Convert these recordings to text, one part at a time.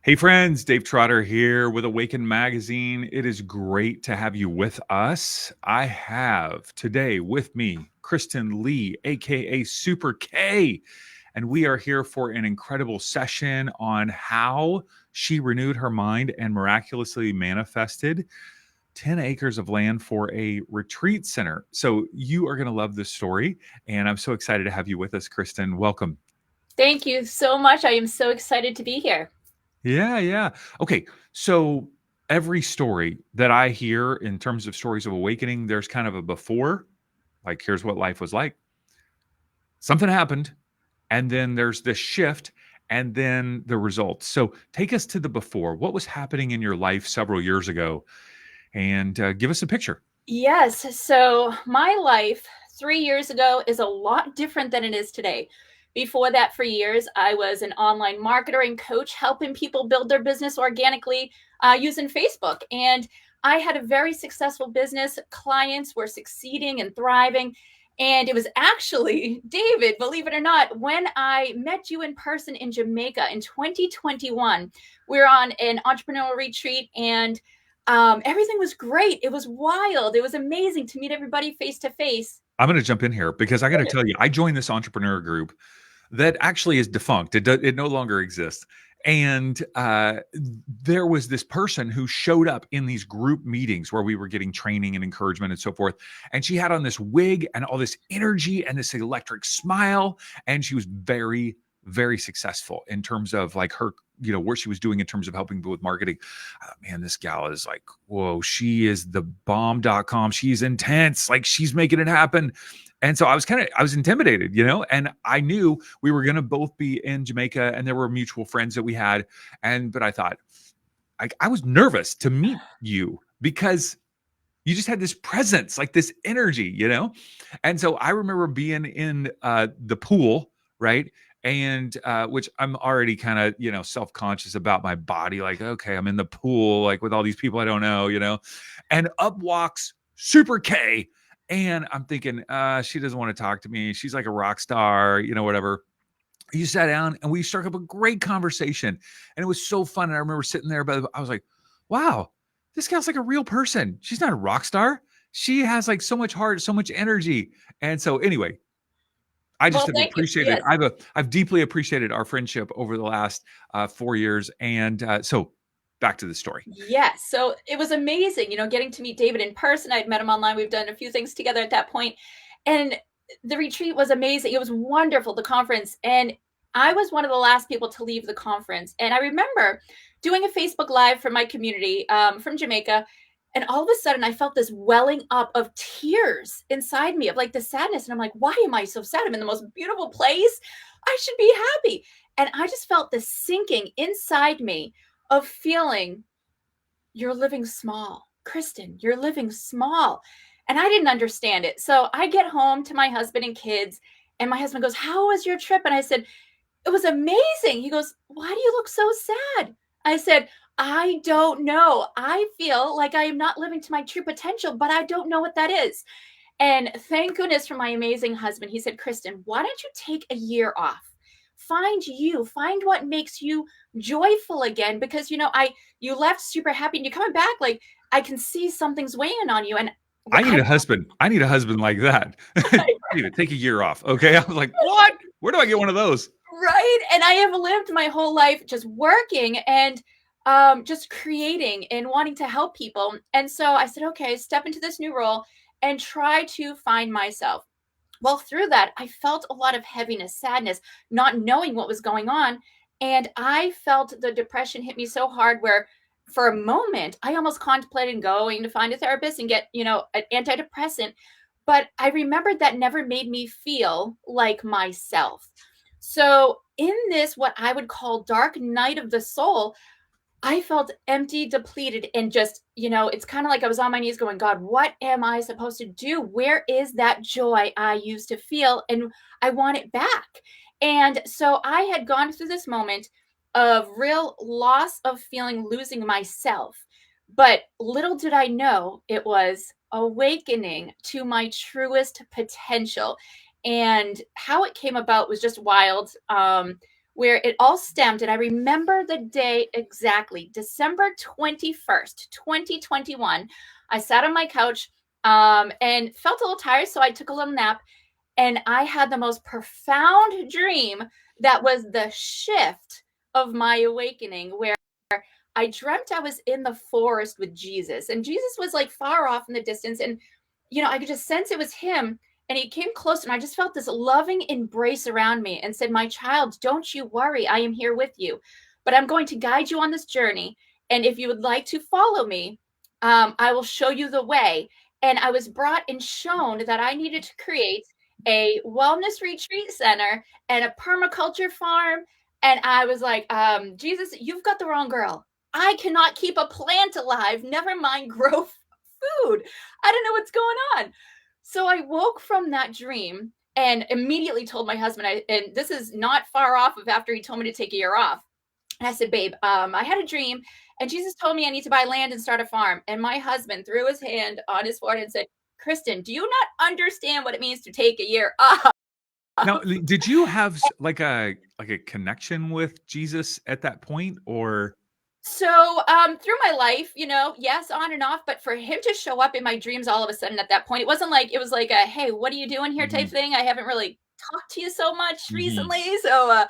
Hey friends, Dave Trotter here with Awaken Magazine. It is great to have you with us. I have today with me Kristen Lee, aka Super K, and we are here for an incredible session on how she renewed her mind and miraculously manifested 10 acres of land for a retreat center. So you are going to love this story, and I'm so excited to have you with us, Kristen. Welcome. Thank you so much. I am so excited to be here. Yeah. Okay. So every story that I hear in terms of stories of awakening, there's kind of a before, like here's what life was like. Something happened, and then there's this shift, and then the results. So take us to the before. What was happening in your life several years ago? And give us a picture. Yes. So my life 3 years ago is a lot different than it is today. Before that, for years, I was an online marketer and coach, helping people build their business organically using Facebook. And I had a very successful business. Clients were succeeding and thriving. And it was actually, David, believe it or not, when I met you in person in Jamaica in 2021, we were on an entrepreneurial retreat, and everything was great. It was wild. It was amazing to meet everybody face to face. I'm going to jump in here because I got to tell you, I joined this entrepreneur group that actually is defunct. It no longer exists. And there was this person who showed up in these group meetings where we were getting training and encouragement and so forth. And she had on this wig and all this energy and this electric smile. And she was very, very successful in terms of like her, what she was doing in terms of helping people with marketing. Man, this gal is like, whoa, she is the bomb.com. She's intense. Like she's making it happen. And so I was intimidated, and I knew we were going to both be in Jamaica and there were mutual friends that we had. But I thought, I was nervous to meet you because you just had this presence, like this energy. And so I remember being in the pool, right? And which I'm already kind of, self-conscious about my body. Like, okay, I'm in the pool, like with all these people I don't know, and up walks Super K. And I'm thinking, she doesn't want to talk to me. She's like a rock star, whatever. You sat down and we struck up a great conversation. And it was so fun. And I remember sitting there, but I was like, wow, this gal's like a real person. She's not a rock star. She has like so much heart, so much energy. And so anyway, I just Well, have thank you. appreciated. Yes. I've deeply appreciated our friendship over the last 4 years, and so back to the story. Yes. So it was amazing, getting to meet David in person. I'd met him online. We've done a few things together at that point. And the retreat was amazing. It was wonderful, the conference. And I was one of the last people to leave the conference. And I remember doing a Facebook Live for my community from Jamaica. And all of a sudden, I felt this welling up of tears inside me, of like the sadness. And I'm like, why am I so sad? I'm in the most beautiful place. I should be happy. And I just felt this sinking inside me of feeling, you're living small. Kristen, you're living small. And I didn't understand it. So I get home to my husband and kids, and my husband goes, how was your trip? And I said, it was amazing. He goes, why do you look so sad? I said, I don't know. I feel like I am not living to my true potential, but I don't know what that is. And thank goodness for my amazing husband. He said, Kristen, why don't you take a year off? Find you, find what makes you joyful again. Because, you left super happy and you're coming back. Like, I can see something's weighing on you. And I need I, a husband. I need a husband like that. Take a year off. Okay. I was like, what? Where do I get one of those? right. And I have lived my whole life just working and just creating and wanting to help people. And so I said, okay, step into this new role and try to find myself. Well, through that, I felt a lot of heaviness, sadness, not knowing what was going on. And I felt the depression hit me so hard where for a moment, I almost contemplated going to find a therapist and get, an antidepressant. But I remembered that never made me feel like myself. So in this, what I would call dark night of the soul, I felt empty, depleted, and just, it's kind of like I was on my knees going, God, what am I supposed to do? Where is that joy I used to feel? And I want it back. And so I had gone through this moment of real loss of feeling, losing myself. But little did I know it was awakening to my truest potential. And how it came about was just wild. where it all stemmed. And I remember the day exactly, December 21st, 2021. I sat on my couch and felt a little tired. So I took a little nap, and I had the most profound dream that was the shift of my awakening, where I dreamt I was in the forest with Jesus, and Jesus was like far off in the distance. And, I could just sense it was him. And he came close, and I just felt this loving embrace around me and said, "My child, don't you worry. I am here with you, but I'm going to guide you on this journey. And if you would like to follow me, I will show you the way." And I was brought and shown that I needed to create a wellness retreat center and a permaculture farm. And I was like, Jesus, you've got the wrong girl. I cannot keep a plant alive, never mind grow food. I don't know what's going on. So I woke from that dream and immediately told my husband, and this is not far off of after he told me to take a year off. And I said, "Babe, I had a dream, and Jesus told me I need to buy land and start a farm." And my husband threw his hand on his forehead and said, "Kristen, do you not understand what it means to take a year off?" Now, did you have like a connection with Jesus at that point, or? So, through my life, yes, on and off, but for him to show up in my dreams all of a sudden at that point, it wasn't like, it was like a, "Hey, what are you doing here?" type Mhm, thing. I haven't really talked to you so much mhm, recently. So,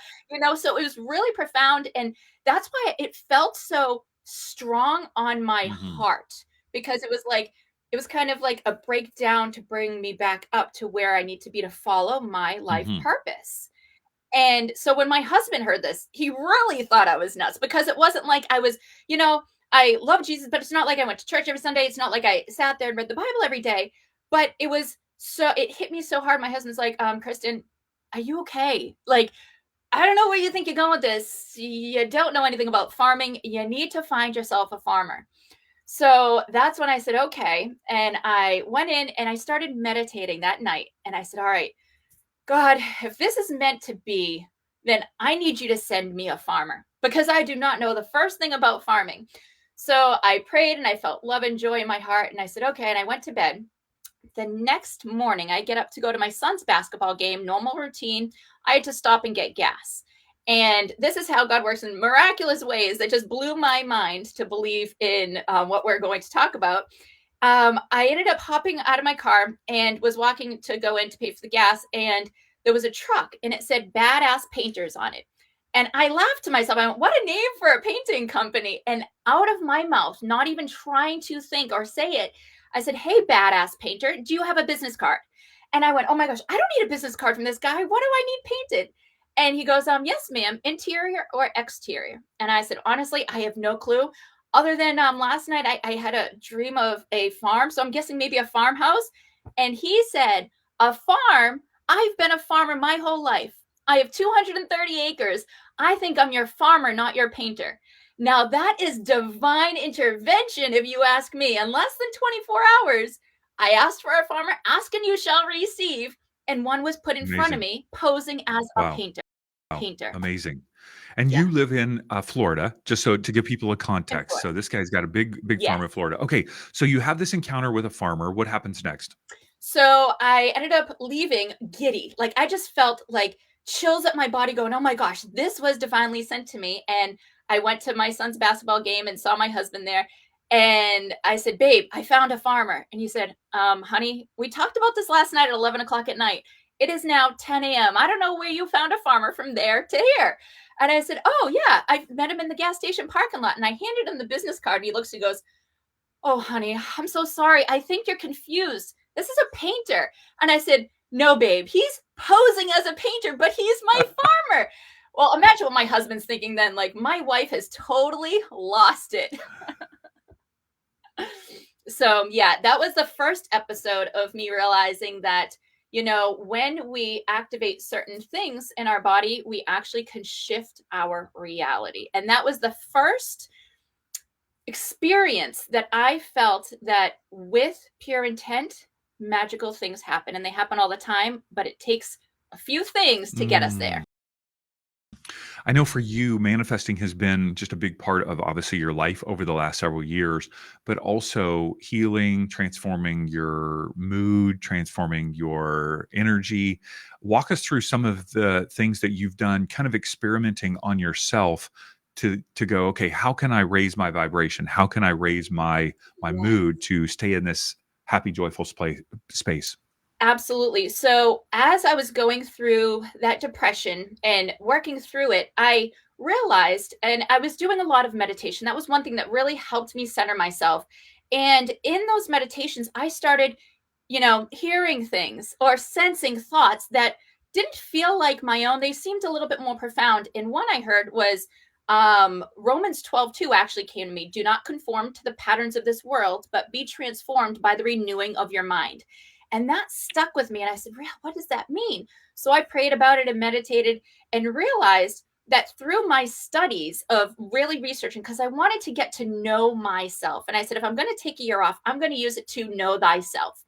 so it was really profound. And that's why it felt so strong on my mhm, heart, because it was kind of like a breakdown to bring me back up to where I need to be to follow my life mhm, purpose. And so when my husband heard this, he really thought I was nuts, because it wasn't like I was, I love Jesus, but it's not like I went to church every Sunday. It's not like I sat there and read the Bible every day. But it hit me so hard. My husband's like, "Kristen, are you okay? Like, I don't know where you think you're going with this. You don't know anything about farming. You need to find yourself a farmer." So that's when I said, okay. And I went in and I started meditating that night. And I said, "All right, God, if this is meant to be, then I need you to send me a farmer, because I do not know the first thing about farming." So I prayed and I felt love and joy in my heart. And I said, okay. And I went to bed. The next morning, I get up to go to my son's basketball game, normal routine. I had to stop and get gas. And this is how God works in miraculous ways that just blew my mind to believe in what we're going to talk about. I ended up hopping out of my car and was walking to go in to pay for the gas. And there was a truck and it said "Badass Painters" on it. And I laughed to myself. I went, "What a name for a painting company." And out of my mouth, not even trying to think or say it, I said, "Hey, badass painter, do you have a business card?" And I went, "Oh my gosh, I don't need a business card from this guy. What do I need painted?" And he goes, "Yes, ma'am, interior or exterior?" And I said, "Honestly, I have no clue. Other than last night, I had a dream of a farm. So I'm guessing maybe a farmhouse." And he said, "A farm? I've been a farmer my whole life. I have 230 acres. I think I'm your farmer, not your painter." Now, that is divine intervention, if you ask me. In less than 24 hours, I asked for a farmer, ask and you shall receive. And one was put in front of amazing. me, posing as a Wow, painter. Painter. amazing. And Yeah, you live in, Florida, just so to give people a in context. Florida. So this guy's got a big Yes. farm in Florida. Okay, so you have this encounter with a farmer. What happens next? So I ended up leaving giddy. Like, I just felt like chills at my body going, "Oh my gosh, this was divinely sent to me." And I went to my son's basketball game and saw my husband there. And I said, "Babe, I found a farmer." And he said, "Honey, we talked about this last night at 11 o'clock at night. It is now 10 a.m. I don't know where you found a farmer from there to here." And I said, "Oh, yeah, I met him in the gas station parking lot." And I handed him the business card. And he looks and goes, "Oh, honey, I'm so sorry. I think you're confused. This is a painter." And I said, "No, babe, he's posing as a painter, but he's my farmer." Well, imagine what my husband's thinking then. Like, my wife has totally lost it. So, yeah, that was the first episode of me realizing that, when we activate certain things in our body, we actually can shift our reality. And that was the first experience that I felt that with pure intent, magical things happen. And they happen all the time, but it takes a few things to get us Mm. there. I know for you, manifesting has been just a big part of obviously your life over the last several years, but also healing, transforming your mood, transforming your energy. Walk us through some of the things that you've done, kind of experimenting on yourself to go, okay, how can I raise my vibration? How can I raise my Yeah. mood to stay in this happy, joyful space? Absolutely. So, as I was going through that depression and working through it, I realized, and I was doing a lot of meditation. That was one thing that really helped me center myself. And in those meditations, I started, hearing things or sensing thoughts that didn't feel like my own. They seemed a little bit more profound. And one I heard was Romans 12:2 actually came to me. Do not conform to the patterns of this world, but be transformed by the renewing of your mind. And that stuck with me. And I said, what does that mean? So I prayed about it and meditated and realized that through my studies of really researching, because I wanted to get to know myself. And I said, if I'm going to take a year off, I'm going to use it to know thyself.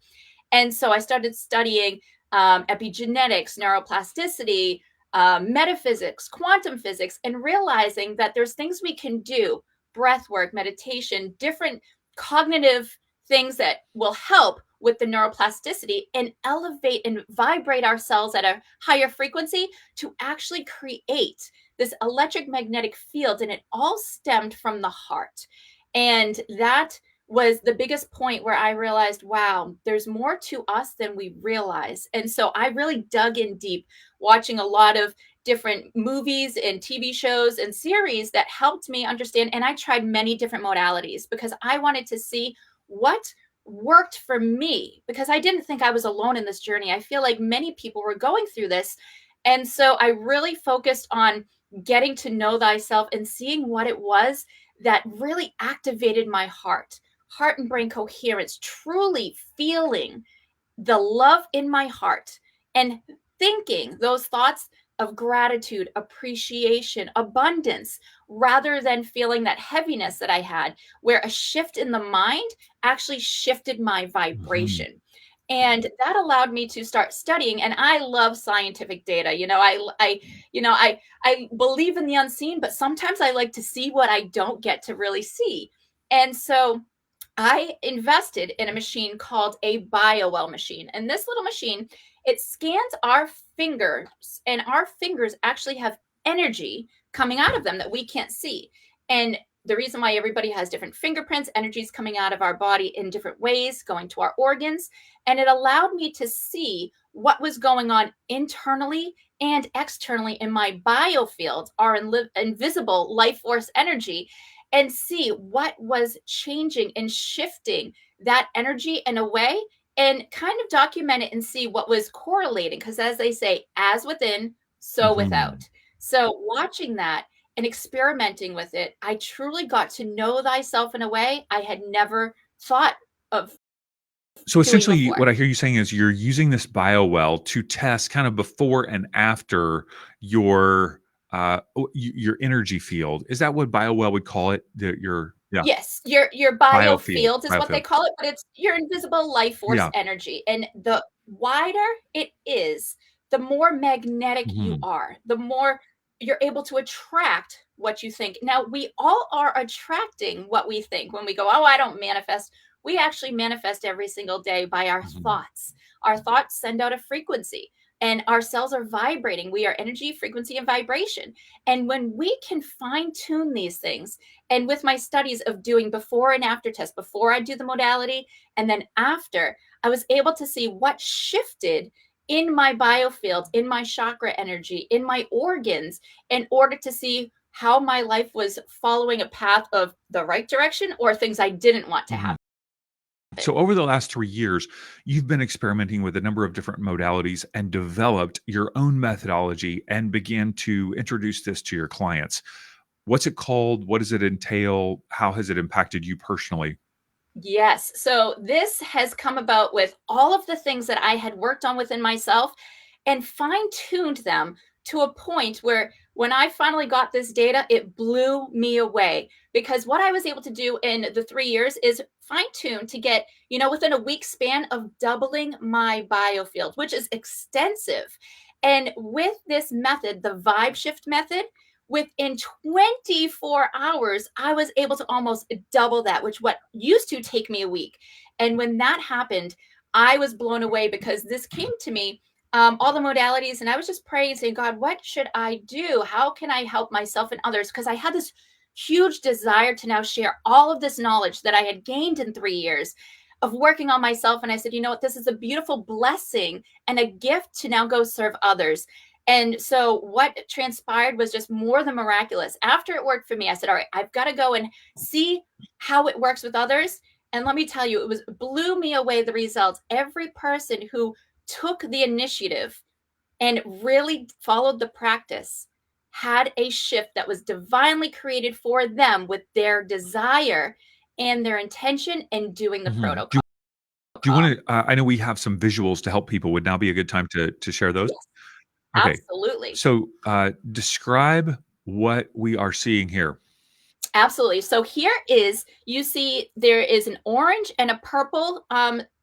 And so I started studying epigenetics, neuroplasticity, metaphysics, quantum physics, and realizing that there's things we can do, breath work, meditation, different cognitive things that will help with the neuroplasticity and elevate and vibrate ourselves at a higher frequency to actually create this electric magnetic field. And it all stemmed from the heart. And that was the biggest point where I realized, wow, there's more to us than we realize. And so I really dug in deep, watching a lot of different movies and TV shows and series that helped me understand. And I tried many different modalities because I wanted to see what worked for me, because I didn't think I was alone in this journey. I feel like many people were going through this. And so I really focused on getting to know thyself and seeing what it was that really activated my heart and brain coherence, truly feeling the love in my heart and thinking those thoughts of gratitude, appreciation, abundance, rather than feeling that heaviness that I had, where a shift in the mind actually shifted my Mhm. vibration. And that allowed me to start studying. And I love scientific data. I believe in the unseen, but sometimes I like to see what I don't get to really see. And so I invested in a machine called a BioWell machine. And this little machine, it scans our fingers, and our fingers actually have energy coming out of them that we can't see. And the reason why everybody has different fingerprints, energy is coming out of our body in different ways, going to our organs. And it allowed me to see what was going on internally and externally in my biofield, our invisible life force energy, and see what was changing and shifting that energy in a way, and kind of document it and see what was correlating. Because as they say, as within, so Mhm. without. So watching that and experimenting with it, I truly got to know thyself in a way I had never thought of So doing essentially, what before. I hear you saying is you're using this bio well to test kind of before and after your your energy field. Is that what bio well would call it? Your yeah, Yes, your biofield, biofield is what they biofield. call it, but it's your invisible life force Yeah. energy. And the wider it is, the more magnetic you Mhm. are, the more you're able to attract what you think. Now, we all are attracting what we think. When we go, "Oh, I don't manifest," we actually manifest every single day by our Mhm. thoughts. Our thoughts send out a frequency, and our cells are vibrating. We are energy, frequency, and vibration. And when we can fine tune these things, and with my studies of doing before and after tests, before I do the modality and then after, I was able to see what shifted in my biofield, in my chakra energy, in my organs, in order to see how my life was following a path of the right direction or things I didn't want to Mhm. happen. So over the last 3 years, you've been experimenting with a number of different modalities and developed your own methodology and began to introduce this to your clients. What's it called? What does it entail? How has it impacted you personally? Yes. So this has come about with all of the things that I had worked on within myself and fine tuned them to a point where when I finally got this data, it blew me away, because what I was able to do in the 3 years is fine tune to get, within a week span of doubling my biofield, which is extensive. And with this method, the vibe shift method, Within 24 hours, I was able to almost double that, which what used to take me a week. And when that happened, I was blown away because this came to me, all the modalities, and I was just praying, saying, God, what should I do? How can I help myself and others? Because I had this huge desire to now share all of this knowledge that I had gained in 3 years of working on myself. And I said, you know what, this is a beautiful blessing and a gift to now go serve others. And so what transpired was just more than miraculous. After it worked for me, I said, all right, I've got to go and see how it works with others. And let me tell you, it blew me away, the results. Every person who took the initiative and really followed the practice had a shift that was divinely created for them with their desire and their intention in doing the protocol. Do you want to? I know we have some visuals to help people. Would now be a good time to share those? Yes, Okay. absolutely. So, describe what we are seeing here. Absolutely. So here is, you see there is an orange and a purple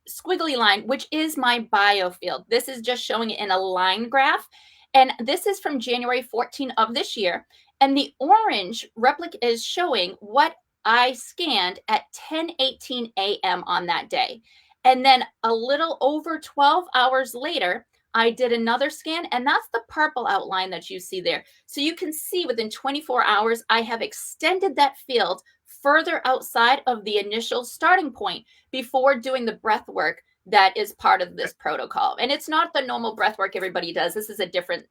squiggly line, which is my biofield. This is just showing it in a line graph. And this is from January 14 of this year. And the orange replica is showing what I scanned at 10:18 a.m. on that day. And then a little over 12 hours later, I did another scan, and that's the purple outline that you see there. So you can see within 24 hours, I have extended that field further outside of the initial starting point before doing the breath work that is part of this protocol. And it's not the normal breath work everybody does. This is a different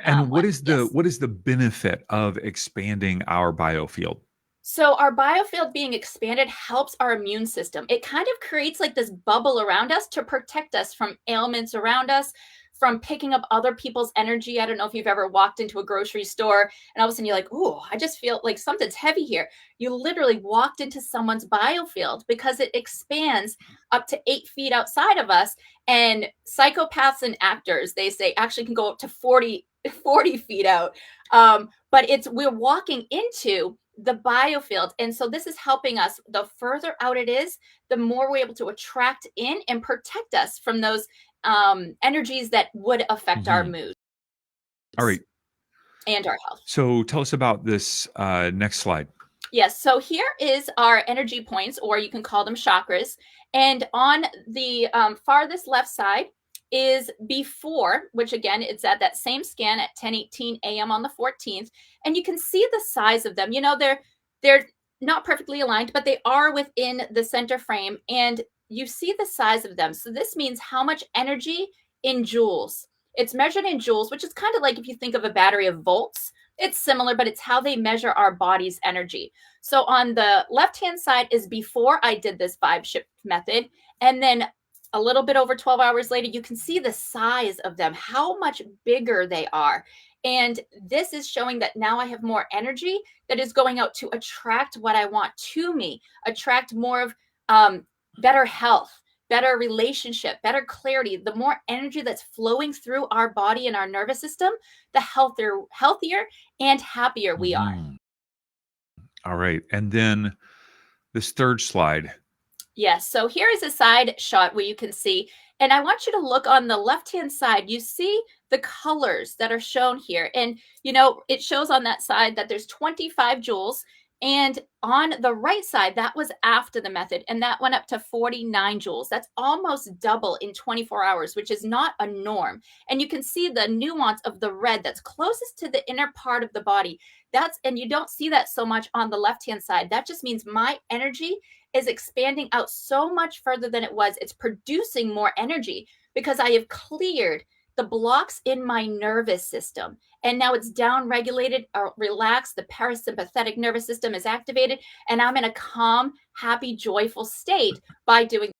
And one. Yes. what is the benefit of expanding our biofield? So our biofield being expanded helps our immune system. It kind of creates like this bubble around us to protect us from ailments around us, from picking up other people's energy. I don't know if you've ever walked into a grocery store and all of a sudden you're like, oh, I just feel like something's heavy here. You literally walked into someone's biofield because it expands up to 8 feet outside of us. And psychopaths and actors, they say, actually can go up to 40 feet out. But we're walking into the biofield. And so this is helping us. The further out it is, the more we're able to attract in and protect us from those energies that would affect our moods. All right. And our health. So, tell us about this next slide. Yes. So here is our energy points, or you can call them chakras. And on the farthest left side is before, which again, it's at that same scan at 10:18 a.m. on the 14th. And you can see the size of them. You know, they're not perfectly aligned, but they are within the center frame. And you see the size of them. So this means how much energy in joules. It's measured in joules, which is kind of like if you think of a battery of volts. It's similar, but it's how they measure our body's energy. So on the left-hand side is before I did this 5-shift method. And then a little bit over 12 hours later, you can see the size of them, how much bigger they are. And this is showing that now I have more energy that is going out to attract what I want to me, attract more of better health, better relationship, better clarity. The more energy that's flowing through our body and our nervous system, the healthier and happier we are. All right. And then this third slide. Yes. So here is a side shot where you can see, and I want you to look on the left-hand side. You see the colors that are shown here. And, you know, it shows on that side that there's 25 joules. And on the right side, that was after the method, and that went up to 49 joules. That's almost double in 24 hours, which is not a norm. And you can see the nuance of the red that's closest to the inner part of the body. And you don't see that so much on the left-hand side. That just means my energy is expanding out so much further than it was. It's producing more energy because I have cleared the blocks in my nervous system. And now it's down regulated or relaxed. The parasympathetic nervous system is activated. And I'm in a calm, happy, joyful state by doing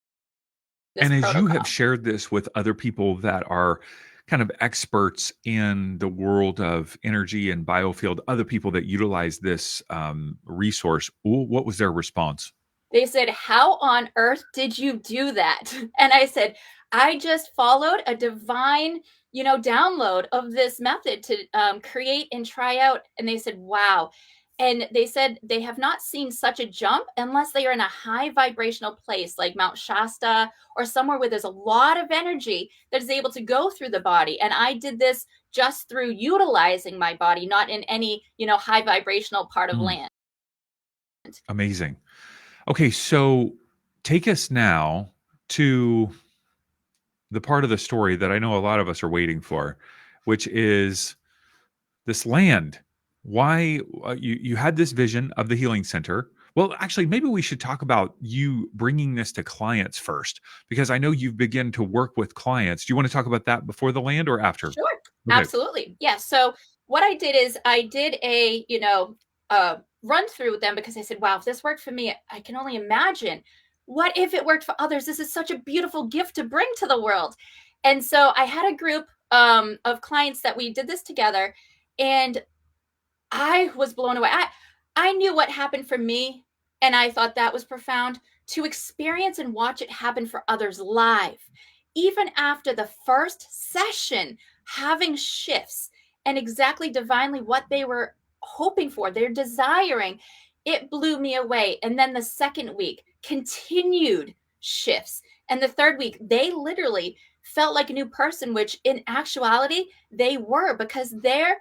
this And as protocol. you have shared this with other people that are kind of experts in the world of energy and biofield, other people that utilize this resource, what was their response? They said, how on earth did you do that? And I said, I just followed a divine, download of this method to create and try out. And they said, wow. And they said they have not seen such a jump unless they are in a high vibrational place like Mount Shasta or somewhere where there's a lot of energy that is able to go through the body. And I did this just through utilizing my body, not in any, high vibrational part of land. Amazing. Okay, so take us now to the part of the story that I know a lot of us are waiting for, which is this land. Why you had this vision of the healing center? Well, actually, maybe we should talk about you bringing this to clients first, because I know you've begun to work with clients. Do you want to talk about that before the land or after? Sure. Okay. Absolutely. Yeah. So what I did is I did a, run through with them because I said, wow, if this worked for me, I can only imagine what if it worked for others. This is such a beautiful gift to bring to the world. And so I had a group of clients that we did this together, and I was blown away. I knew what happened for me, and I thought that was profound. To experience and watch it happen for others live, even after the first session, having shifts and exactly divinely what they were hoping for, they're desiring, it blew me away. And then the second week, continued shifts. And the third week, they literally felt like a new person, which in actuality, they were, because their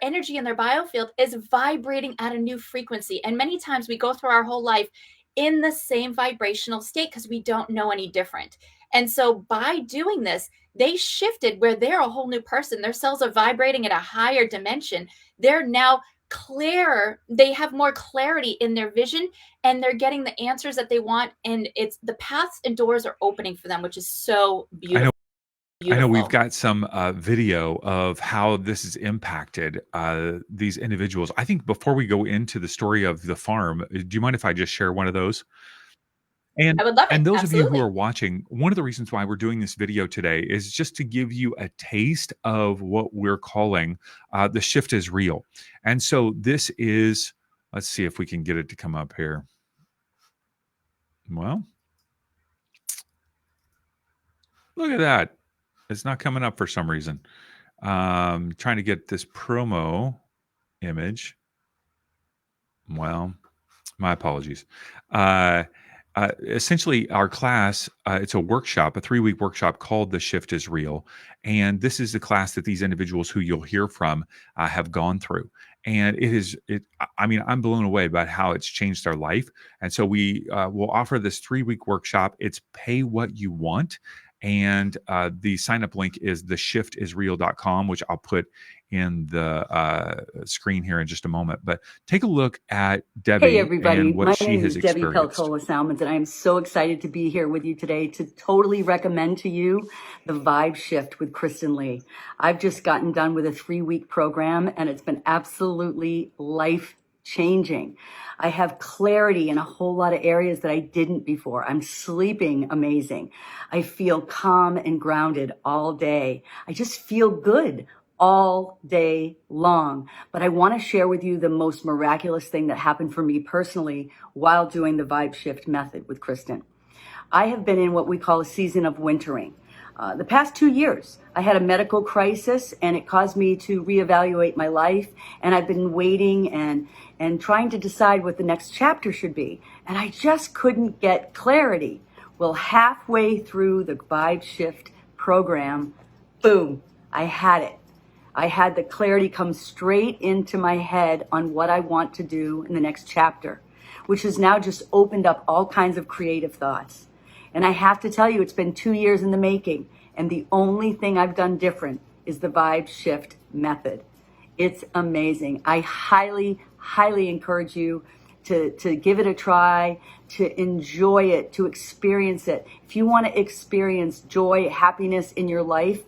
energy and their biofield is vibrating at a new frequency. And many times we go through our whole life in the same vibrational state because we don't know any different. And so by doing this, they shifted where they're a whole new person. Their cells are vibrating at a higher dimension. They're now clearer. They have more clarity in their vision, and they're getting the answers that they want. And it's the paths and doors are opening for them, which is so I know beautiful. I know we've Beautiful. got some video of how this has impacted these individuals. I think before we go into the story of the farm, do you mind if I just share one of those? And I would love it. and those of you who are Absolutely. watching, one of the reasons why we're doing this video today is just to give you a taste of what we're calling the shift is real. And so this is, let's see if we can get it to come up here. Well, look at that. It's not coming up for some reason. Trying to get this promo image. Well, my apologies. Essentially, our class, it's a workshop, a 3-week workshop called The Shift is Real. And this is the class that these individuals who you'll hear from have gone through. And I mean, I'm blown away about how it's changed their life. And so we will offer this 3-week workshop. It's pay what you want. And the sign up link is theshiftisreal.com, which I'll put in the screen here in just a moment. But take a look at Debbie Hey everybody, and what my she name has is Debbie experienced. Peltola-Salmons, and I am so excited to be here with you today to totally recommend to you the Vibe Shift with Kristen Lee. I've just gotten done with a 3-week program, and it's been absolutely life-changing. I have clarity in a whole lot of areas that I didn't before. I'm sleeping amazing. I feel calm and grounded all day. I just feel good all day long. But I want to share with you the most miraculous thing that happened for me personally while doing the Vibe Shift method with Kristen. I have been in what we call a season of wintering. The past 2 years, I had a medical crisis, and it caused me to reevaluate my life. And I've been waiting and trying to decide what the next chapter should be. And I just couldn't get clarity. Well, halfway through the Vibe Shift program, boom, I had it. I had the clarity come straight into my head on what I want to do in the next chapter, which has now just opened up all kinds of creative thoughts. And I have to tell you, it's been 2 years in the making. And the only thing I've done different is the Vibe Shift method. It's amazing. I highly, highly encourage you to give it a try, to enjoy it, to experience it. If you want to experience joy, happiness in your life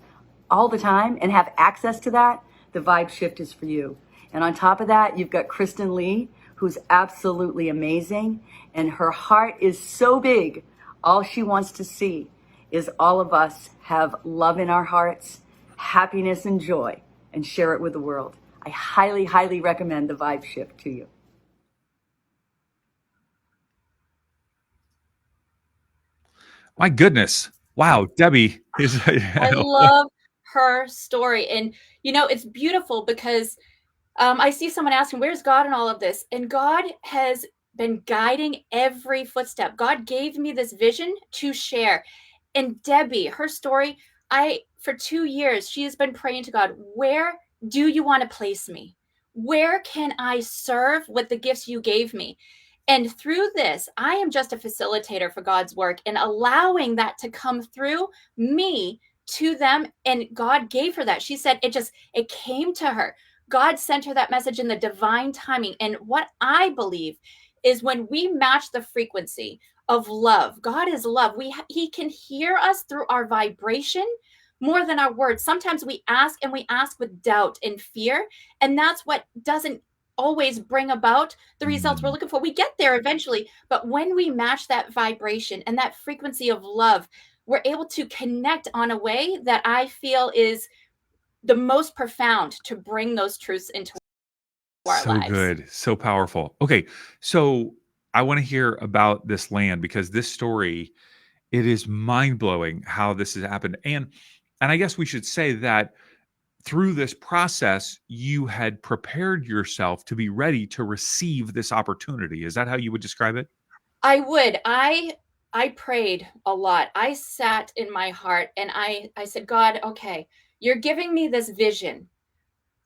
all the time and have access to that, the Vibe Shift is for you. And on top of that, you've got Kristen Lee, who's absolutely amazing. And her heart is so big. All she wants to see is all of us have love in our hearts, happiness and joy, and share it with the world. I highly, highly recommend the Vibe Shift to you. My goodness. Wow, Debbie is I love her story. And, it's beautiful because I see someone asking, where's God in all of this? And God has been guiding every footstep. God gave me this vision to share. And Debbie, her story, for 2 years, she has been praying to God, where do you want to place me? Where can I serve with the gifts you gave me? And through this, I am just a facilitator for God's work and allowing that to come through me to them. And God gave her that. She said it came to her. God sent her that message in the divine timing. And what I believe is when we match the frequency of love, God is love. He can hear us through our vibration more than our words. Sometimes we ask and we ask with doubt and fear, and that's what doesn't always bring about the results we're looking for. We get there eventually, but when we match that vibration and that frequency of love, we're able to connect on a way that I feel is the most profound to bring those truths into our So lives. good, so powerful. Okay, so I want to hear about this land because this story, it is mind blowing how this has happened, and I guess we should say that through this process, you had prepared yourself to be ready to receive this opportunity. Is that how you would describe it? I would. I prayed a lot. I sat in my heart and I said, God, okay, you're giving me this vision.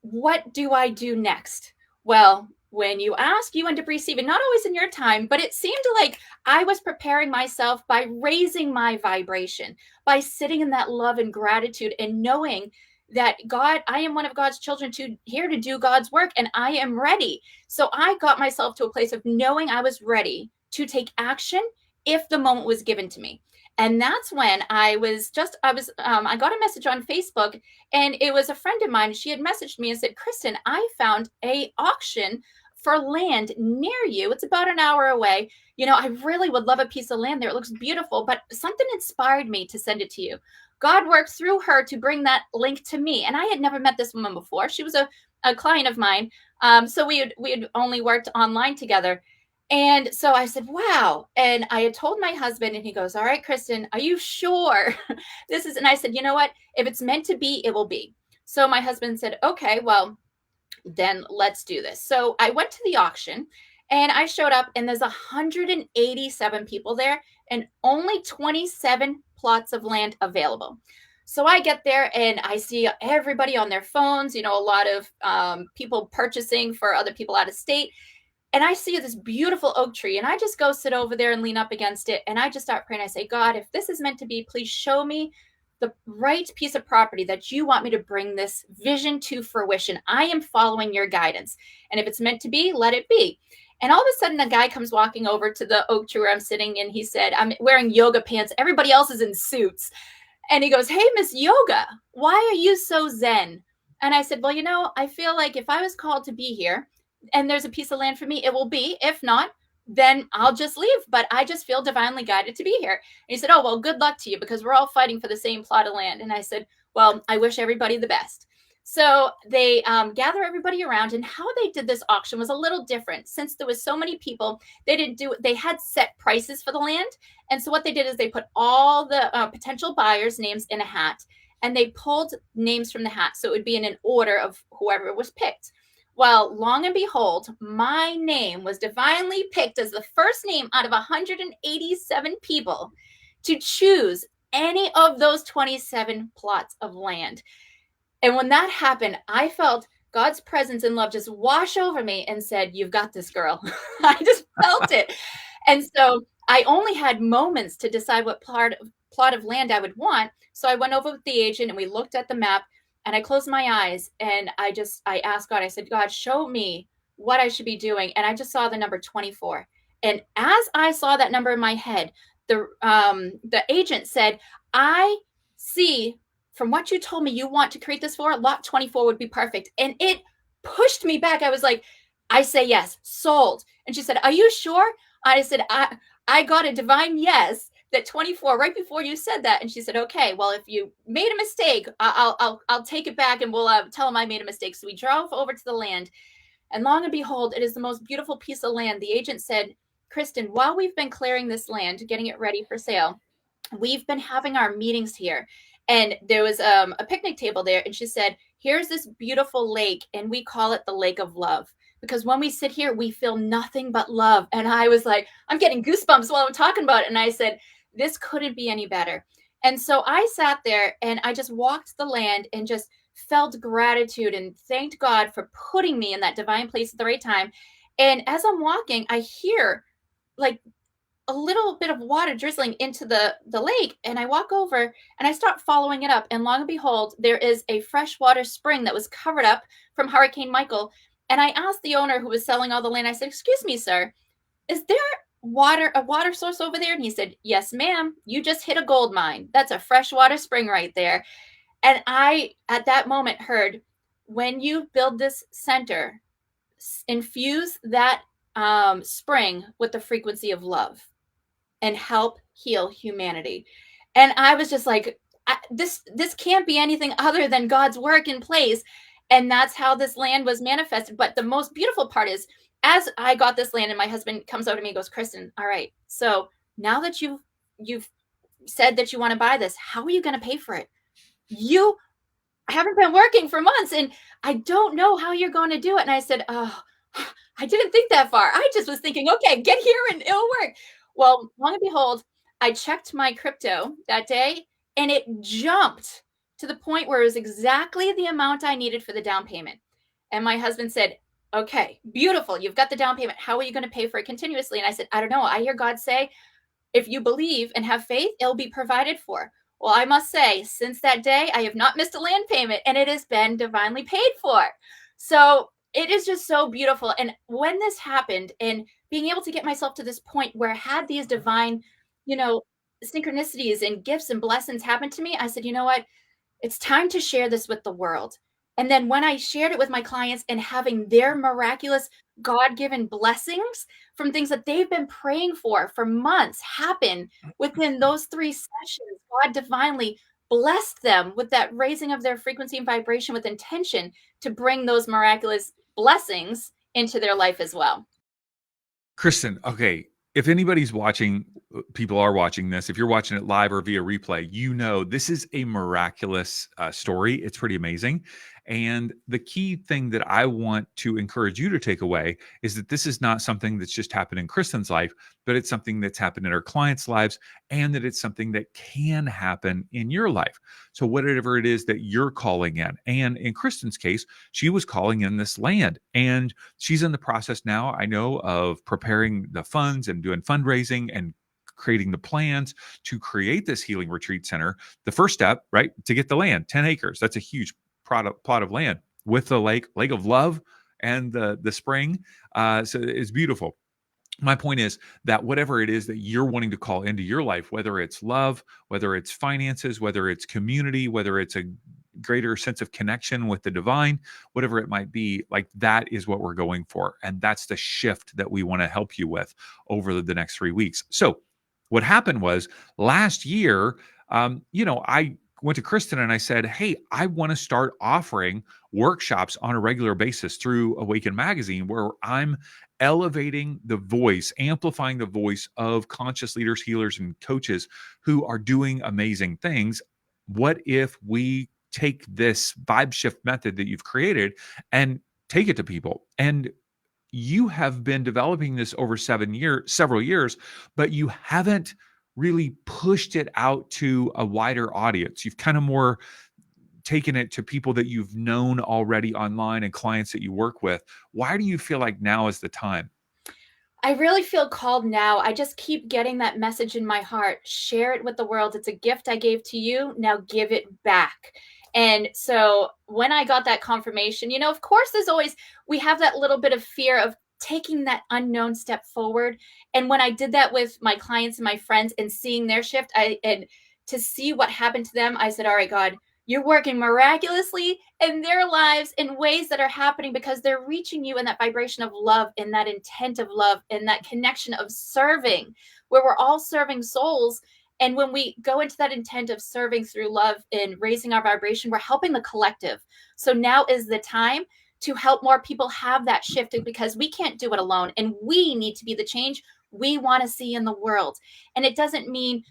What do I do next? Well, when you ask, you end up receiving, not always in your time, but it seemed like I was preparing myself by raising my vibration, by sitting in that love and gratitude and knowing that God, I am one of God's children here to do God's work and I am ready. So I got myself to a place of knowing I was ready to take action if the moment was given to me. And that's when I got a message on Facebook, and it was a friend of mine. She had messaged me and said, Kristen, I found a auction for land near you. It's about an hour away. I really would love a piece of land there. It looks beautiful, but something inspired me to send it to you. God worked through her to bring that link to me. And I had never met this woman before. She was a client of mine. So we had only worked online together. And so I said, wow. And I had told my husband, and he goes, all right, Kristen, are you sure this is? And I said, you know what? If it's meant to be, it will be. So my husband said, okay, well, then let's do this. So I went to the auction and I showed up, and there's 187 people there and only 27 plots of land available. So I get there and I see everybody on their phones, a lot of people purchasing for other people out of state. And I see this beautiful oak tree, and I just go sit over there and lean up against it. And I just start praying. I say, God, if this is meant to be, please show me the right piece of property that you want me to bring this vision to fruition. I am following your guidance. And if it's meant to be, let it be. And all of a sudden, a guy comes walking over to the oak tree where I'm sitting, and he said, I'm wearing yoga pants. Everybody else is in suits. And he goes, hey, Miss Yoga, why are you so zen? And I said, well, I feel like if I was called to be here and there's a piece of land for me, it will be. If not, then I'll just leave. But I just feel divinely guided to be here. And he said, oh, well, good luck to you because we're all fighting for the same plot of land. And I said, well, I wish everybody the best. So they gather everybody around, and how they did this auction was a little different. Since there was so many people, they had set prices for the land. And so what they did is they put all the potential buyers' names in a hat, and they pulled names from the hat. So it would be in an order of whoever was picked. Well, long and behold, my name was divinely picked as the first name out of 187 people to choose any of those 27 plots of land. And when that happened, I felt God's presence and love just wash over me and said, you've got this, girl. I just felt it. And so I only had moments to decide what plot of land I would want. So I went over with the agent and we looked at the map, and I closed my eyes and I asked God, I said, God, show me what I should be doing. And I just saw the number 24. And as I saw that number in my head, the agent said, I see from what you told me you want to create this for, lot 24 would be perfect. And it pushed me back. I was like, I say yes, sold. And she said, are you sure? I said, I got a divine yes, that 24 right before you said that. And she said, okay, well, if you made a mistake, I'll take it back and we'll tell them I made a mistake. So we drove over to the land, and long and behold, it is the most beautiful piece of land. The agent said, Kristen, while we've been clearing this land, getting it ready for sale, we've been having our meetings here. And there was a picnic table there. And she said, here's this beautiful lake, and we call it the Lake of Love. Because when we sit here, we feel nothing but love. And I was like, I'm getting goosebumps while I'm talking about it. And I said, this couldn't be any better. And so I sat there and I just walked the land and just felt gratitude and thanked God for putting me in that divine place at the right time. And as I'm walking, I hear like a little bit of water drizzling into the lake, and I walk over and I start following it up, and long and behold, there is a freshwater spring that was covered up from Hurricane Michael. And I asked the owner who was selling all the land, I said, excuse me, sir, is there a water source over there? And he said, yes, ma'am, you just hit a gold mine. That's a freshwater spring right there. And I at that moment heard, when you build this center, infuse that spring with the frequency of love and help heal humanity. And I was just like, this can't be anything other than God's work in place. And that's how this land was manifested. But the most beautiful part is, as I got this land, and my husband comes over to me and goes, Kristen, all right, so now that you've said that you want to buy this, how are you going to pay for it? You haven't been working for months, and I don't know how you're going to do it. And I said, oh, I didn't think that far. I just was thinking, okay, get here and it'll work. Well, long and behold, I checked my crypto that day and it jumped to the point where it was exactly the amount I needed for the down payment. And my husband said, okay, beautiful. You've got the down payment. How are you going to pay for it continuously? And I said, I don't know. I hear God say, if you believe and have faith, it'll be provided for. Well, I must say, since that day, I have not missed a land payment, and it has been divinely paid for. So it is just so beautiful. And when this happened, and being able to get myself to this point where I had these divine, synchronicities and gifts and blessings happen to me, I said, you know what? It's time to share this with the world. And then when I shared it with my clients and having their miraculous God-given blessings from things that they've been praying for months happen within those 3 sessions, God divinely blessed them with that raising of their frequency and vibration with intention to bring those miraculous blessings into their life as well. Kristen, okay, if anybody's watching, people are watching this, if you're watching it live or via replay, this is a miraculous story. It's pretty amazing. And the key thing that I want to encourage you to take away is that this is not something that's just happened in Kristen's life, but it's something that's happened in her clients' lives, and that it's something that can happen in your life. So whatever it is that you're calling in, and in Kristen's case, she was calling in this land, and she's in the process now, I know, of preparing the funds and doing fundraising and creating the plans to create this healing retreat center. The first step, right, to get the land, 10 acres. That's a huge plot of land with the lake of love and the spring. So it's beautiful. My point is that whatever it is that you're wanting to call into your life, whether it's love, whether it's finances, whether it's community, whether it's a greater sense of connection with the divine, whatever it might be, like that is what we're going for. And that's the shift that we want to help you with over the next 3 weeks. So what happened was last year, I went to Kristen and I said, hey, I want to start offering workshops on a regular basis through Awaken Magazine, where I'm elevating the voice, amplifying the voice of conscious leaders, healers, and coaches who are doing amazing things. What if we take this vibe shift method that you've created and take it to people? And you have been developing this over several years, but you haven't really pushed it out to a wider audience. You've kind of more taken it to people that you've known already online and clients that you work with. Why do you feel like now is the time? I really feel called now. I just keep getting that message in my heart. Share it with the world. It's a gift I gave to you. Now give it back. And so when I got that confirmation, of course, we have that little bit of fear of taking that unknown step forward. And when I did that with my clients and my friends and seeing their shift, and to see what happened to them, I said, all right, God, you're working miraculously in their lives in ways that are happening because they're reaching you in that vibration of love, in that intent of love, in that connection of serving, where we're all serving souls. And when we go into that intent of serving through love and raising our vibration, we're helping the collective. So now is the time to help more people have that shift, because we can't do it alone. And we need to be the change we want to see in the world. And it doesn't mean,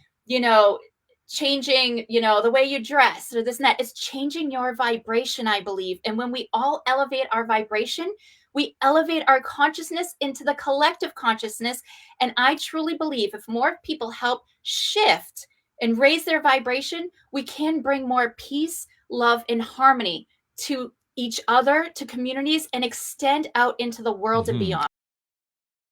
changing, you know, the way you dress or this and that. It's changing your vibration, I believe. And when we all elevate our vibration, we elevate our consciousness into the collective consciousness. And I truly believe if more people help shift and raise their vibration, we can bring more peace, love, and harmony to each other, to communities, and extend out into the world and beyond.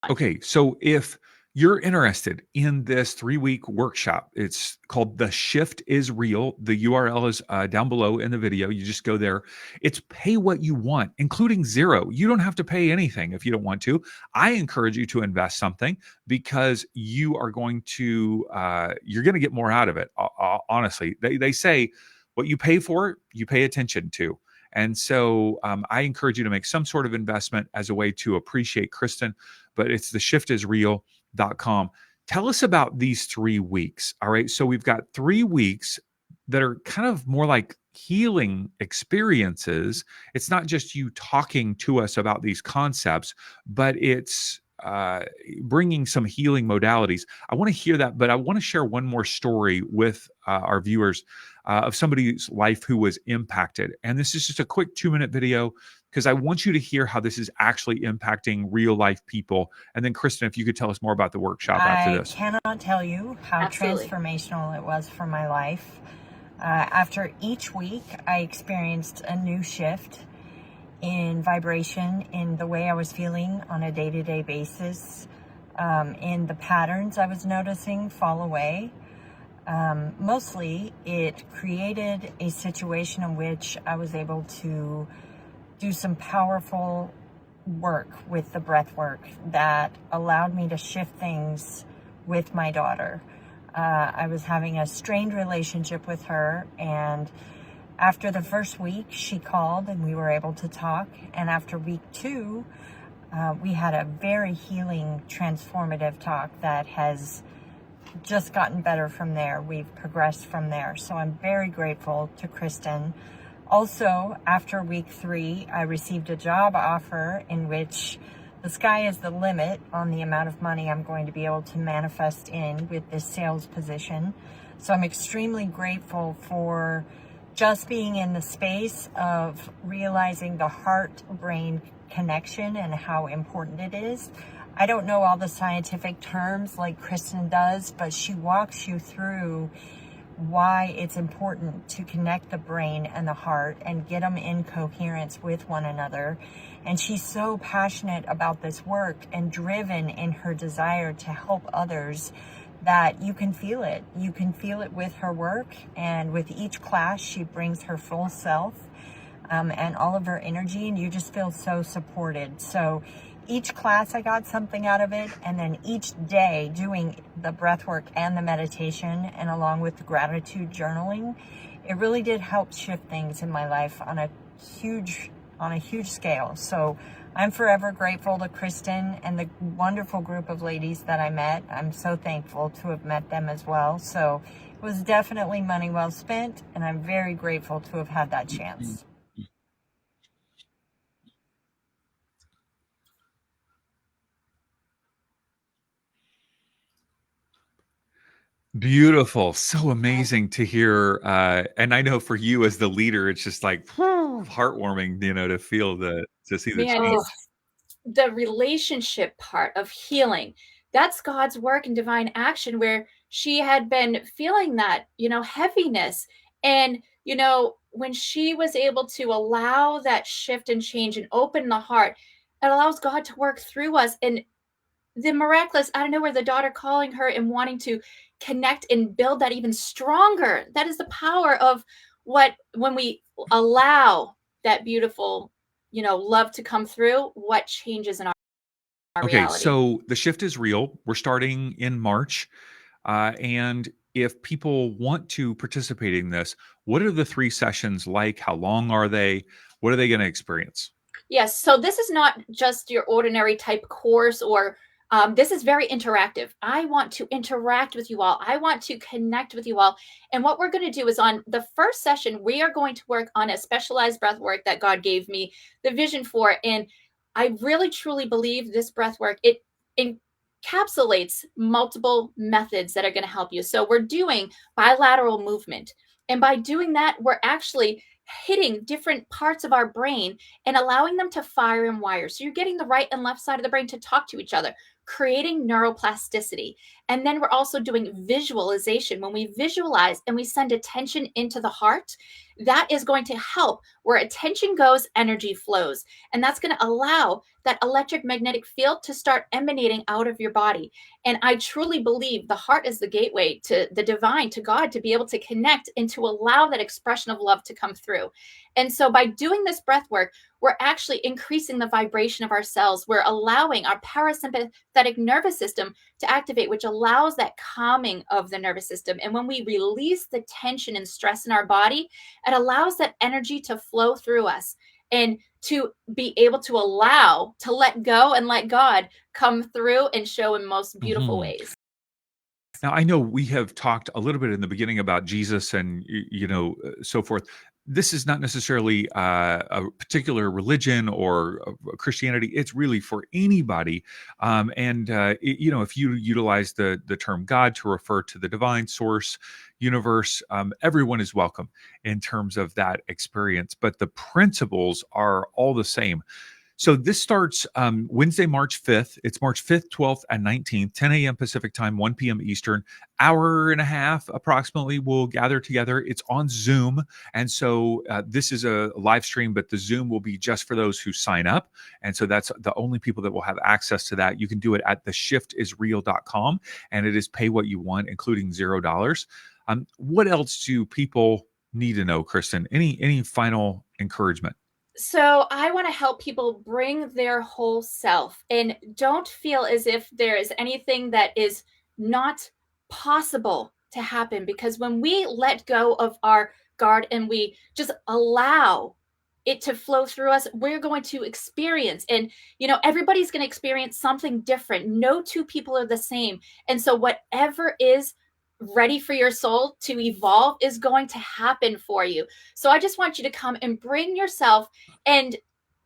Okay, so if you're interested in this 3-week workshop, it's called The Shift is Real. The URL is down below in the video. You just go there. It's pay what you want, including zero. You don't have to pay anything if you don't want to. I encourage you to invest something because you are going to you're going to get more out of it. Honestly, they say what you pay for, you pay attention to. And so I encourage you to make some sort of investment as a way to appreciate Kristen, but it's theshiftisreal.com. Tell us about these 3 weeks. All right. So we've got 3 weeks that are kind of more like healing experiences. It's not just you talking to us about these concepts, but it's bringing some healing modalities. I want to hear that, but I want to share one more story with our viewers of somebody's life who was impacted. And this is just a quick 2-minute video because I want you to hear how this is actually impacting real life people. And then Kristen, if you could tell us more about the workshop after this. I cannot tell you how Absolutely. transformational it was for my life. After each week, I experienced a new shift in vibration, in the way I was feeling on a day-to-day basis, in the patterns I was noticing fall away. Mostly, it created a situation in which I was able to do some powerful work with the breath work that allowed me to shift things with my daughter. I was having a strained relationship with her, and after the first week, she called and we were able to talk. And after week 2, we had a very healing, transformative talk that has just gotten better from there. We've progressed from there. So I'm very grateful to Kristen. Also, after week 3, I received a job offer in which the sky is the limit on the amount of money I'm going to be able to manifest in with this sales position. So I'm extremely grateful for just being in the space of realizing the heart-brain connection and how important it is. I don't know all the scientific terms like Kristen does, but she walks you through why it's important to connect the brain and the heart and get them in coherence with one another. And she's so passionate about this work and driven in her desire to help others that you can feel it. You can feel it with her work, and with each class, she brings her full self and all of her energy, and you just feel so supported. So each class, I got something out of it, and then each day doing the breath work and the meditation, and along with the gratitude journaling, it really did help shift things in my life on a huge scale. So I'm forever grateful to Kristen and the wonderful group of ladies that I met. I'm so thankful to have met them as well. So it was definitely money well spent, and I'm very grateful to have had that chance. Beautiful. So amazing to hear. And I know for you as the leader, it's just like heartwarming, you know, to feel to see the Man, change. it's the relationship part of healing. That's God's work and divine action, where she had been feeling that, you know, heaviness. And, you know, when she was able to allow that shift and change and open the heart, it allows God to work through us. And the miraculous out of nowhere, the daughter calling her and wanting to connect and build that even stronger. That is the power of when we allow that beautiful, you know, love to come through, what changes in our Okay, reality. so the shift is real. We're starting in March. And if people want to participate in this, what are the 3 sessions like? How long are they? What are they going to experience? Yes. So this is not just your ordinary type course, or this is very interactive. I want to interact with you all. I want to connect with you all. And what we're going to do is, on the first session, we are going to work on a specialized breath work that God gave me the vision for. And I really truly believe this breath work, it encapsulates multiple methods that are going to help you. So we're doing bilateral movement. And by doing that, we're actually hitting different parts of our brain and allowing them to fire and wire. So you're getting the right and left side of the brain to talk to each other, creating neuroplasticity. And then we're also doing visualization. When we visualize and we send attention into the heart, that is going to help. Where attention goes, energy flows. And that's going to allow that electric magnetic field to start emanating out of your body. And I truly believe the heart is the gateway to the divine, to God, to be able to connect and to allow that expression of love to come through. And so by doing this breath work, we're actually increasing the vibration of our cells. We're allowing our parasympathetic nervous system to activate, which allows that calming of the nervous system. And when we release the tension and stress in our body, it allows that energy to flow through us and to be able to allow to let go and let God come through and show in most beautiful ways. Now, I know we have talked a little bit in the beginning about Jesus and, so forth. This is not necessarily a particular religion or Christianity. It's really for anybody. If you utilize the term God to refer to the divine source, universe, everyone is welcome in terms of that experience. But the principles are all the same. So this starts Wednesday, March 5th. It's March 5th, 12th, and 19th, 10 a.m. Pacific time, 1 p.m. Eastern. Hour and a half approximately we'll gather together. It's on Zoom. And so this is a live stream, but the Zoom will be just for those who sign up. And so that's the only people that will have access to that. You can do it at theshiftisreal.com, and it is pay what you want, including $0. What else do people need to know, Kristen? Any final encouragement? So I want to help people bring their whole self and don't feel as if there is anything that is not possible to happen, because when we let go of our guard and we just allow it to flow through us, we're going to experience, and everybody's going to experience something different. No two people are the same. And so whatever is ready for your soul to evolve is going to happen for you. So I just want you to come and bring yourself and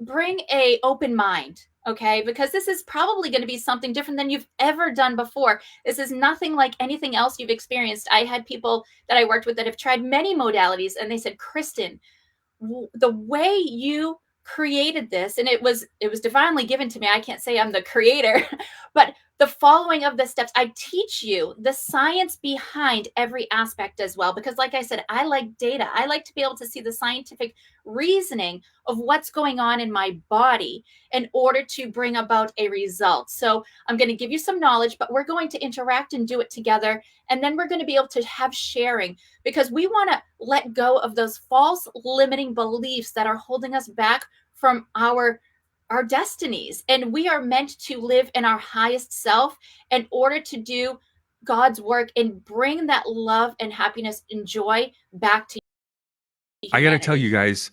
bring a open mind, okay? Because this is probably going to be something different than you've ever done before. This is nothing like anything else you've experienced. I had people that I worked with that have tried many modalities, and they said, Kristen, the way you created this, and it was divinely given to me. I can't say I'm the creator, but the following of the steps, I teach you the science behind every aspect as well. Because like I said, I like data. I like to be able to see the scientific reasoning of what's going on in my body in order to bring about a result. So I'm going to give you some knowledge, but we're going to interact and do it together. And then we're going to be able to have sharing, because we want to let go of those false limiting beliefs that are holding us back from our destinies. And we are meant to live in our highest self in order to do God's work and bring that love and happiness and joy back to humanity. I got to tell you guys,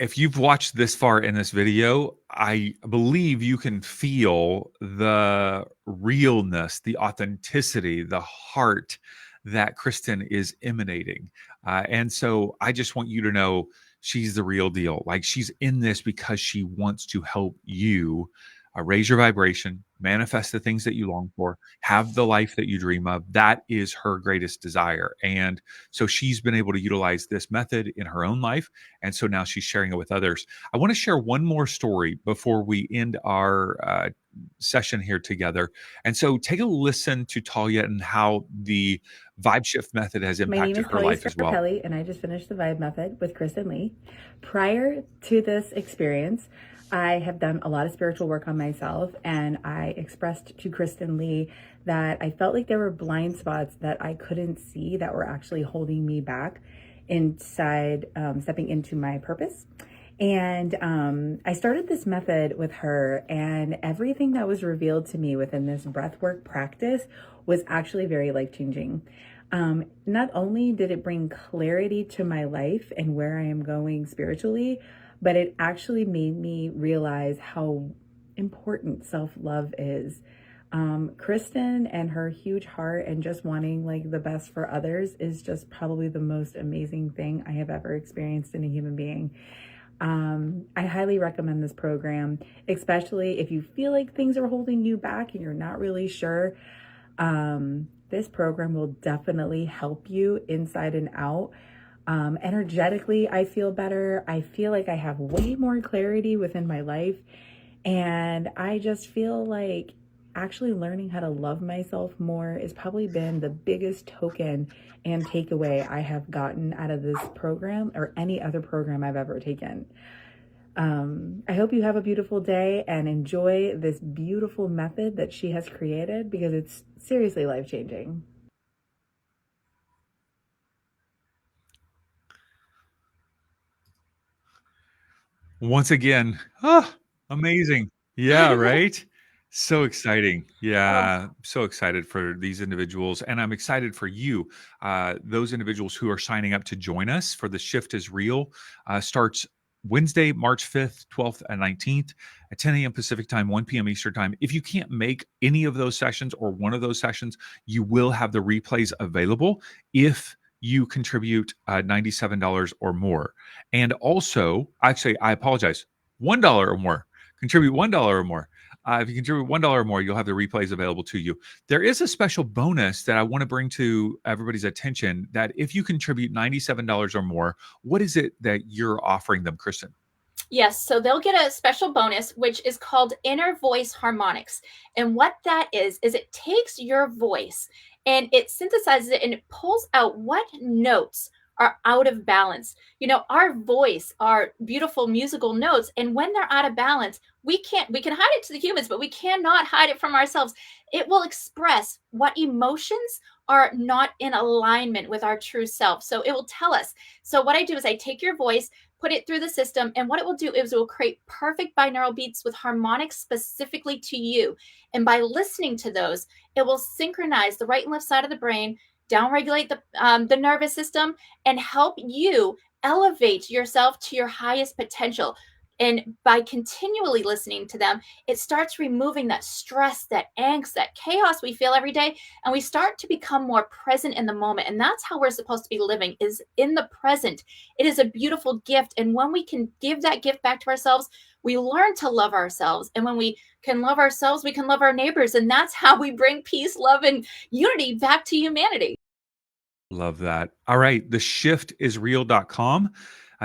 if you've watched this far in this video, I believe you can feel the realness, the authenticity, the heart that Kristen is emanating. And so I just want you to know she's the real deal. Like, she's in this because she wants to help you raise your vibration, manifest the things that you long for, have the life that you dream of. That is her greatest desire. And so she's been able to utilize this method in her own life. And so now she's sharing it with others. I want to share one more story before we end our session here together. And so take a listen to Talia and how the Vibe Shift method has impacted her life as well. My name is Kelly, and I just finished the Vibe method with Kristen Lee. Prior to this experience, I have done a lot of spiritual work on myself, and I expressed to Kristen Lee that I felt like there were blind spots that I couldn't see that were actually holding me back inside stepping into my purpose. And I started this method with her, and everything that was revealed to me within this breathwork practice was actually very life-changing. Not only did it bring clarity to my life and where I am going spiritually, but it actually made me realize how important self-love is. Kristen and her huge heart and just wanting like the best for others is just probably the most amazing thing I have ever experienced in a human being. I highly recommend this program, especially if you feel like things are holding you back and you're not really sure. This program will definitely help you inside and out. Energetically, I feel better. I feel like I have way more clarity within my life. And I just feel like actually learning how to love myself more has probably been the biggest token and takeaway I have gotten out of this program or any other program I've ever taken. I hope you have a beautiful day and enjoy this beautiful method that she has created because it's seriously life-changing. Once again, amazing. Yeah, right? So exciting. Yeah, so excited for these individuals. And I'm excited for you, those individuals who are signing up to join us for The Shift is Real. Starts Wednesday, March 5th, 12th, and 19th at 10 a.m. Pacific time, 1 p.m. Eastern time. If you can't make any of those sessions or one of those sessions, you will have the replays available if you contribute $97 or more. And also, actually, I apologize, $1 or more. Contribute $1 or more. If you contribute $1 or more, you'll have the replays available to you. There is a special bonus that I want to bring to everybody's attention that if you contribute $97 or more, what is it that you're offering them, Kristen? Yes, so they'll get a special bonus, which is called Inner Voice Harmonics. And what that is it takes your voice and it synthesizes it and it pulls out what notes are out of balance. You know, our voice are beautiful musical notes. And when they're out of balance, we can hide it to the humans, but we cannot hide it from ourselves. It will express what emotions are not in alignment with our true self. So it will tell us. So what I do is I take your voice, put it through the system, and what it will do is it will create perfect binaural beats with harmonics specifically to you. And by listening to those, it will synchronize the right and left side of the brain, downregulate the nervous system, and help you elevate yourself to your highest potential. And by continually listening to them, it starts removing that stress, that angst, that chaos we feel every day. And we start to become more present in the moment. And that's how we're supposed to be living, is in the present. It is a beautiful gift. And when we can give that gift back to ourselves, we learn to love ourselves. And when we can love ourselves, we can love our neighbors. And that's how we bring peace, love, and unity back to humanity. Love that. All right. Theshiftisreal.com.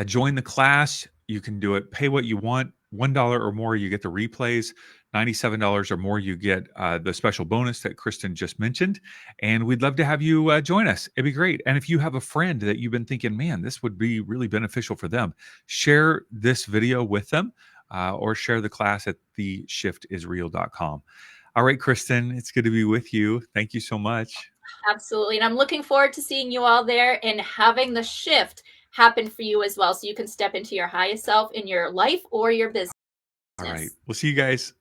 Join the class. You can do it. Pay what you want. $1 or more, you get the replays. $97 or more, you get the special bonus that Kristen just mentioned. And we'd love to have you join us. It'd be great. And if you have a friend that you've been thinking, man, this would be really beneficial for them, share this video with them or share the class at theshiftisreal.com. All right, Kristen, it's good to be with you. Thank you so much. Absolutely. And I'm looking forward to seeing you all there and having the shift happen for you as well. So you can step into your highest self in your life or your business. All right. We'll see you guys.